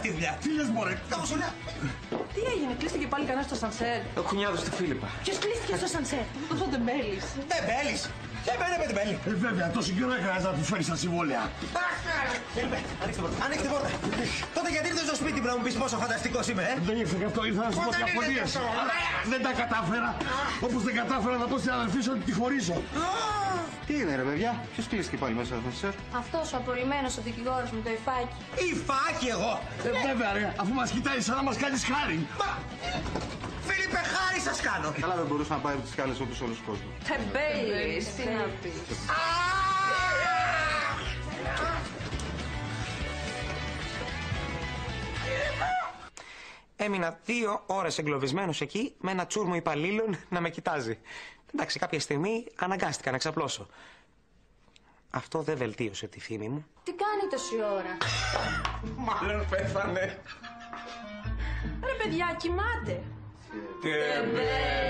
αυτή η δουλειά. Τι λες μωρέ. Κάπως ωραία. Τι έγινε, κλείστηκε πάλι κανένα στο σανσέρ? Ο κουνιάδος του Φίλιππα. Ποιος κλείστηκε στο σανσέρ? Αυτό ο Ντεμπέλης. Ντεμπέλης. Εμένα με Ντεμπέλη. Βέβαια, τόσο καιρό χρειάζεται να του φέρεις τα συμβόλαια. Ανοίξτε πόρτα. Ανοίξτε πόρτα. Τότε γιατί ήρθες στο σπίτι μου να μου πεις πόσο φανταστικός είμαι, Δεν ήρθε γι' αυτό, ήρθα να σου πω διαφωνίες. Δεν τα κατάφερα. Όπως δεν κατάφερα να πω στην αδελφή σου ότι τη χωρίζω. Τι είναι ρε παιδιά, ποιος κλείστηκε πάλι μέσα στο ασανσέρ? Αυτός ο απορριμμένος ο δικηγόρος με το υφάκι. Υφάκι εγώ. Βέβαια ρε, αφού μας κοιτάει σαν να μας κάνεις χάρη. Μα, Φίλιππε, χάρη σας κάνω. Καλά δεν μπορούσε να πάει από τις σκάλες όπως όλος ο κόσμος. Ντεμπέλης, τι να πεις. Έμεινα 2 ώρες εγκλωβισμένος εκεί με ένα τσούρμο υπαλλήλων να με κοιτάζει. Εντάξει, κάποια στιγμή αναγκάστηκα να ξαπλώσω. Αυτό δεν βελτίωσε τη φήμη μου. Τι κάνει τόση ώρα? Μάλλον πέθανε. Ρε παιδιά, κοιμάται. Ντεμπέλη.